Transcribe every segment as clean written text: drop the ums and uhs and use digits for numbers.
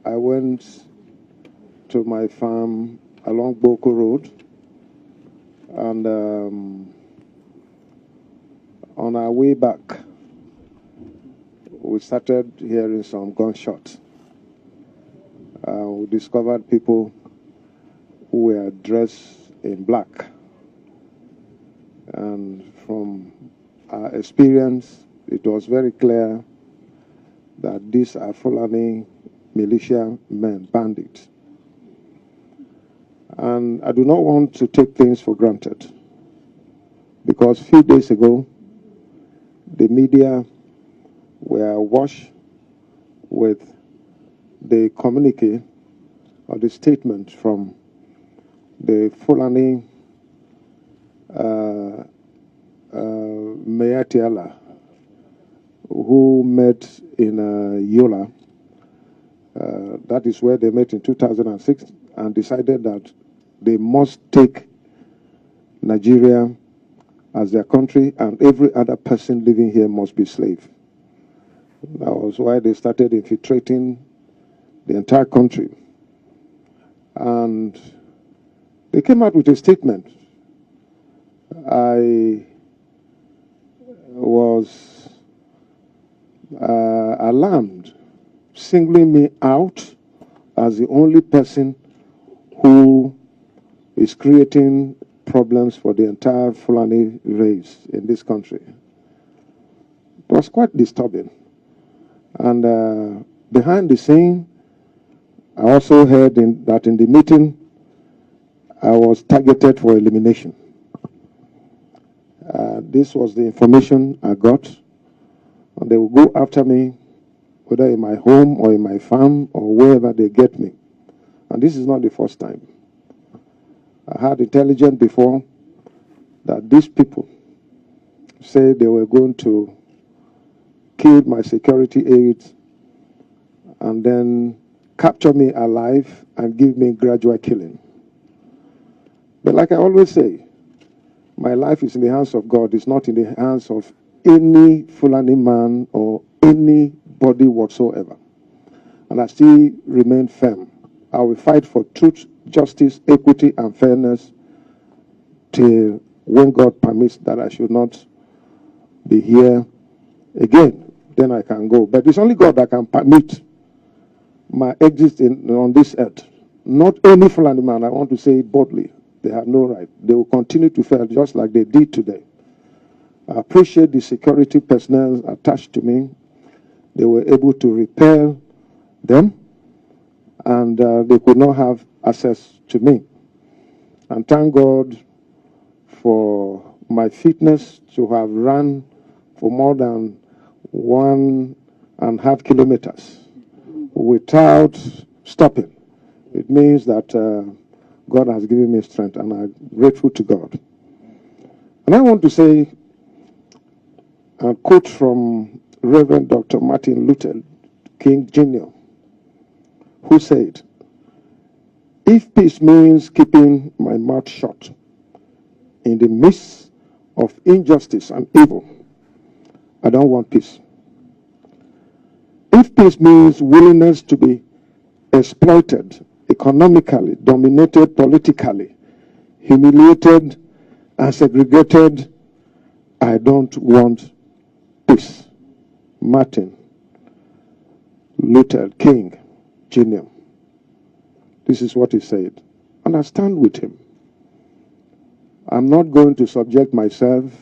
I went to my farm along Boko Road, and on our way back, we started hearing some gunshots. We discovered people who were dressed in black. And from our experience, it was very clear that these are Fulani militia men, bandits. And I do not want to take things for granted, because a few days ago, the media were awash with the communique or the statement from the Fulani Miyetti Allah, who met in Yola. That is where they met in 2006, and decided that they must take Nigeria as their country, and every other person living here must be slave. That was why they started infiltrating the entire country. And they came out with a statement. I was alarmed, singling me out as the only person who is creating problems for the entire Fulani race in this country. It was quite disturbing. And behind the scene, I also heard that in the meeting, I was targeted for elimination. This was the information I got. And they will go after me, whether in my home or in my farm or wherever they get me. And this is not the first time. I had intelligence before that these people said they were going to kill my security aides and then capture me alive and give me gradual killing. But like I always say, my life is in the hands of God. It's not in the hands of any Fulani man or anybody whatsoever. And I still remain firm. I will fight for truth, justice, equity, and fairness till when God permits that I should not be here again. Then I can go. But it's only God that can permit my exit on this earth. Not any Fulani man. I want to say it boldly. They have no right. They will continue to fail just like they did today. I appreciate the security personnel attached to me. They were able to repel them, and they could not have access to me. And thank God for my fitness to have run for more than 1.5 kilometers without stopping. It means that God has given me strength, and I'm grateful to God. And I want to say a quote from Reverend Dr. Martin Luther King Jr., who said, "If peace means keeping my mouth shut in the midst of injustice and evil, I don't want peace. If peace means willingness to be exploited economically, dominated politically, humiliated and segregated, I don't want peace." Martin Luther King Jr. This is what he said. And I stand with him. I'm not going to subject myself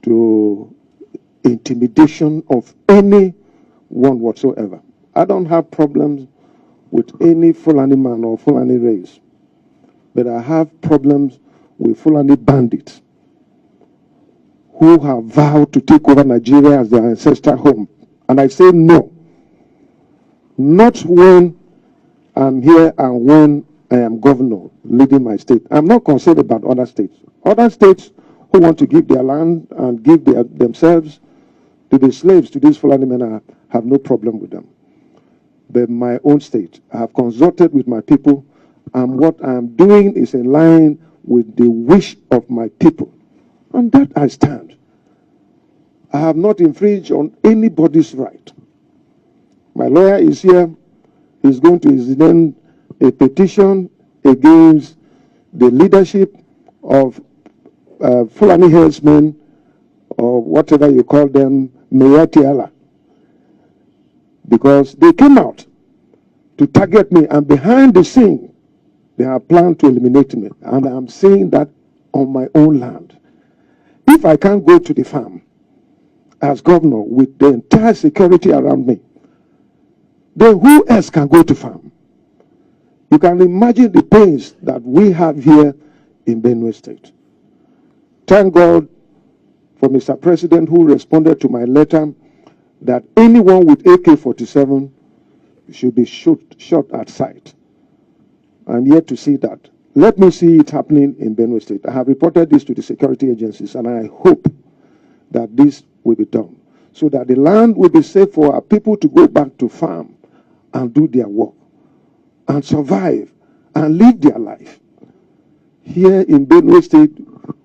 to intimidation of anyone whatsoever. I don't have problems with any Fulani man or Fulani race. But I have problems with Fulani bandits who have vowed to take over Nigeria as their ancestral home. And I say no. Not when I'm here and when I am governor leading my state. I'm not concerned about other states. Other states who want to give their land and give themselves to the slaves, to these Fulani men, I have no problem with them. But my own state, I have consulted with my people, and what I am doing is in line with the wish of my people. On that I stand. I have not infringed on anybody's right. My lawyer is here. is going to initiate a petition against the leadership of Fulani herdsmen, or whatever you call them, Miyetti Allah, because they came out to target me, and behind the scene, they have planned to eliminate me, and I'm saying that on my own land. If I can't go to the farm as governor with the entire security around me, then who else can go to farm? You can imagine the pains that we have here in Benue State. Thank God for Mr. President, who responded to my letter that anyone with AK-47 should be shot at sight. I'm yet to see that. Let me see it happening in Benue State. I have reported this to the security agencies, and I hope that this will be done so that the land will be safe for our people to go back to farm and do their work and survive and live their life. Here in Benue State,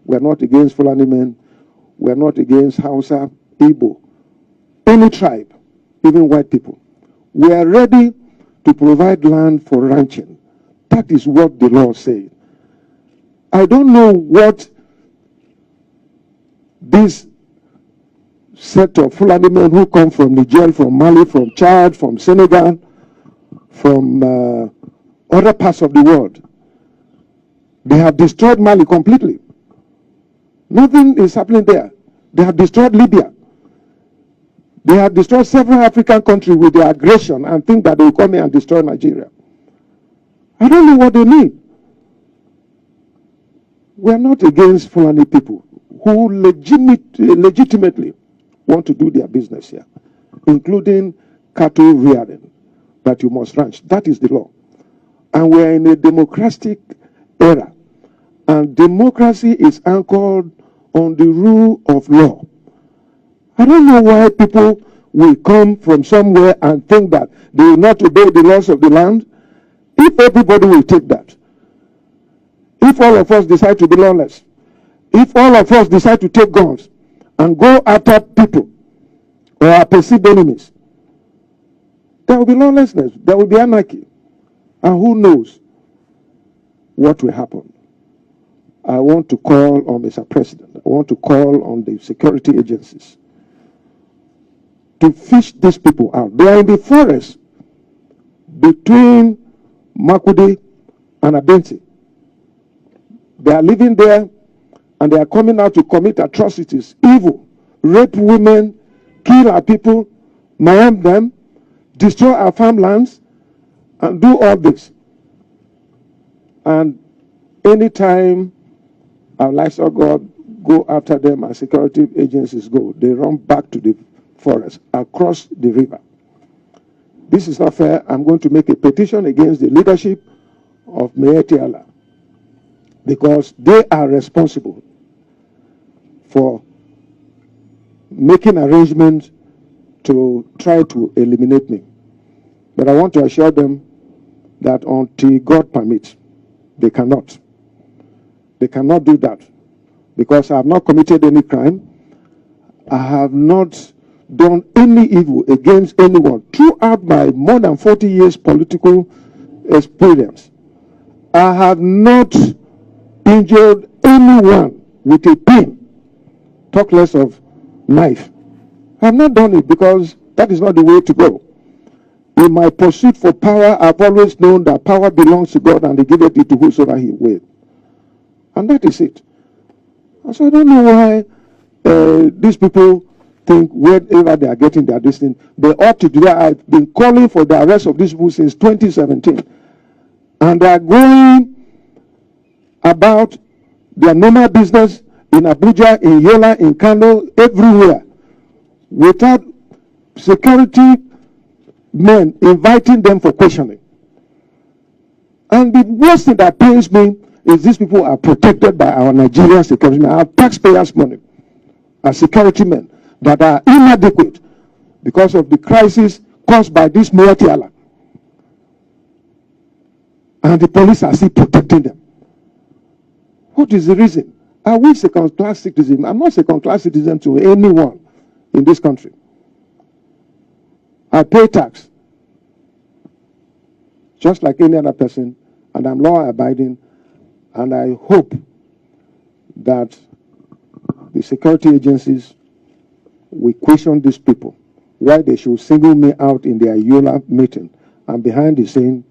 we're not against Fulani men. We're not against Hausa, Igbo, any tribe, even white people. We are ready to provide land for ranching. That is what the law says. I don't know what this set of Fulani men who come from Niger, from Mali, from Chad, from Senegal, from other parts of the world, they have destroyed Mali completely. Nothing is happening there. They have destroyed Libya. They have destroyed several African countries with their aggression and think that they will come here and destroy Nigeria. I don't know what they mean. We are not against Fulani people who legitimately want to do their business here, including cattle rearing, that you must ranch. That is the law. And we are in a democratic era. And democracy is anchored on the rule of law. I don't know why people will come from somewhere and think that they will not obey the laws of the land. If everybody will take that, if all of us decide to be lawless, if all of us decide to take guns and go after people or our perceived enemies, there will be lawlessness, there will be anarchy. And who knows what will happen. I want to call on Mr. President, I want to call on the security agencies to fish these people out. They are in the forest between Makudi and Abenti. They are living there and they are coming out to commit atrocities, evil, rape women, kill our people, maim them, destroy our farmlands, and do all this. And anytime our livestock God go after them, our security agencies go, they run back to the forest, across the river. This is not fair. I'm going to make a petition against the leadership of Miyetti Allah because they are responsible for making arrangements to try to eliminate me. But I want to assure them that until God permits, they cannot. They cannot do that because I have not committed any crime. I have not done any evil against anyone. Throughout my more than 40 years political experience, I have not injured anyone with a pin, talk less of knife. I have not done it because that is not the way to go. In my pursuit for power, I've always known that power belongs to God and He giveth it to whosoever He will. And that is it. And so I don't know why these people think wherever they are getting their destiny, they ought to do that. I've been calling for the arrest of these people since 2017. And they are going about their normal business in Abuja, in Yola, in Kano, everywhere, without security men inviting them for questioning. And the worst thing that pains me is these people are protected by our Nigerian security men, our taxpayers' money, our security men that are inadequate because of the crisis caused by this Miyetti Allah. And the police are still protecting them. What is the reason? Are we second-class citizens? I'm not second-class citizen to anyone in this country. I pay tax. just like any other person, and I'm law-abiding, and I hope that the security agencies will question these people, why they should single me out in their Yola meeting and behind the scene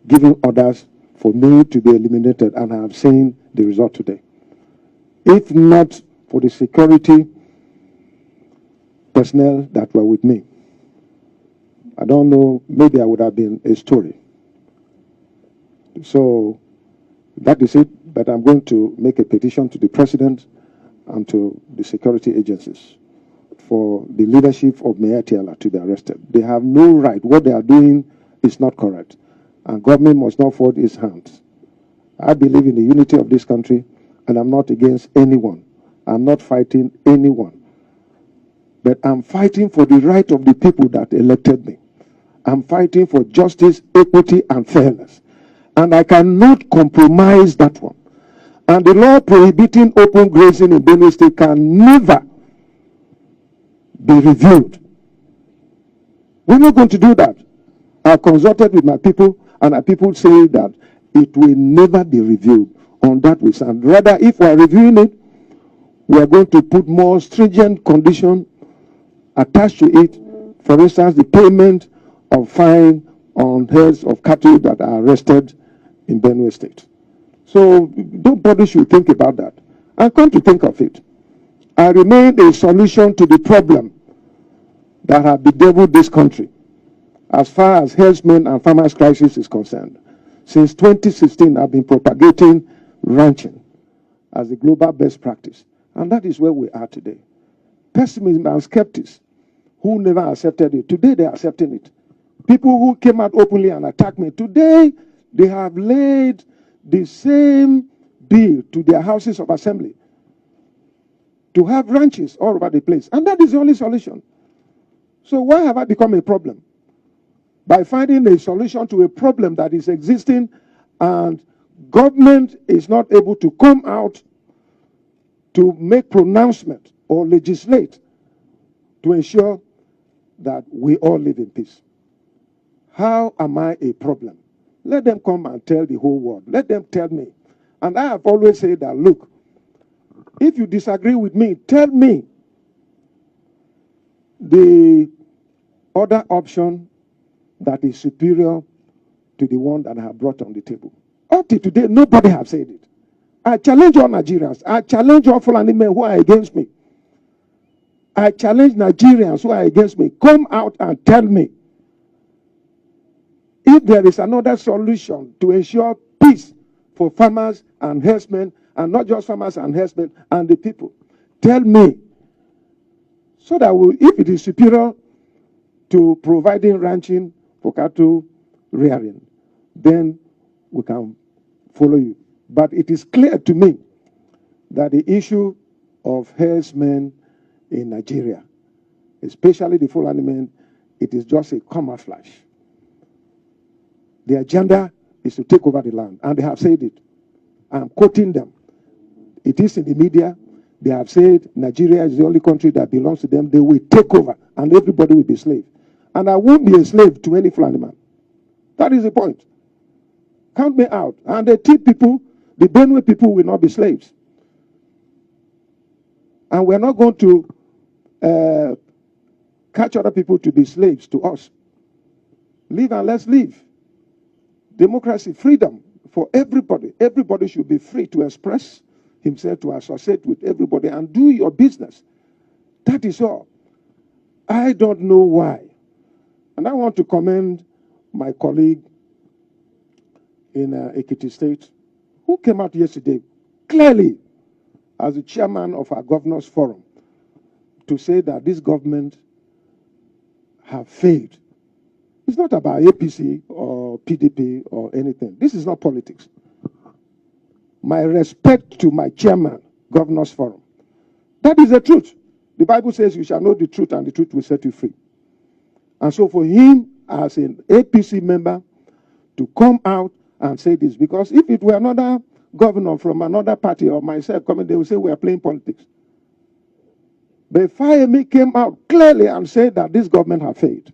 giving orders for me to be eliminated, and I have seen the result today. If not for the security personnel that were with me, I don't know, maybe I would have been a story. So that is it, but I'm going to make a petition to the president and to the security agencies for the leadership of Miyetti Allah to be arrested. They have no right. What they are doing is not correct, and government must not fold its hands. I believe in the unity of this country, and I'm not against anyone. I'm not fighting anyone, but I'm fighting for the right of the people that elected me. I'm fighting for justice, equity, and fairness, and I cannot compromise that one. And the law prohibiting open grazing in Benue State can never be reviewed. We're not going to do that. I consulted with my people, and my people say that it will never be reviewed. On that we stand. Rather, if we are reviewing it, we are going to put more stringent conditions attached to it. For instance, the payment of fine on heads of cattle that are arrested in Benue State. So nobody should think about that. And come to think of it, I remain a solution to the problem that have bedeviled this country as far as herdsmen and farmers' crisis is concerned. Since 2016, I've been propagating ranching as a global best practice. And that is where we are today. Pessimism and skeptics who never accepted it, today they're accepting it. People who came out openly and attacked me, today they have laid the same bill to their houses of assembly to have ranches all over the place. And that is the only solution. So why have I become a problem? By finding a solution to a problem that is existing, and government is not able to come out to make pronouncement or legislate to ensure that we all live in peace. How am I a problem? Let them come and tell the whole world. Let them tell me. And I have always said that, look, if you disagree with me, tell me the other option that is superior to the one that I have brought on the table. Up to today, nobody has said it. I challenge all Nigerians. I challenge all Fulani men who are against me. I challenge Nigerians who are against me. Come out and tell me if there is another solution to ensure peace for farmers and herdsmen, and not just farmers and herdsmen and the people. Tell me, so that if it is superior to providing ranching for cattle rearing, then we can follow you. But it is clear to me that the issue of herdsmen in Nigeria, especially the Fulani men, it is just a camouflage. The agenda is to take over the land, and they have said it. I'm quoting them. It is in the media. They have said Nigeria is the only country that belongs to them. They will take over, and everybody will be slave. And I won't be a slave to any Fulani man. That is the point. Count me out. And the Tea people, the Benue people will not be slaves. And we're not going to catch other people to be slaves to us. Live and let's live. Democracy, freedom for everybody. Everybody should be free to express himself, to associate with everybody and do your business. That is all. I don't know why. And I want to commend my colleague in Ekiti State, who came out yesterday clearly as the chairman of our governors forum to say that this government have failed. It's not about APC or PDP or anything. This is not politics. My respect to my chairman, governors forum. That is the truth. The Bible says you shall know the truth and the truth will set you free. And so for him as an APC member to come out and say this, because if it were another governor from another party or myself coming, they would say we are playing politics. But Fayemi came out clearly and said that this government has failed.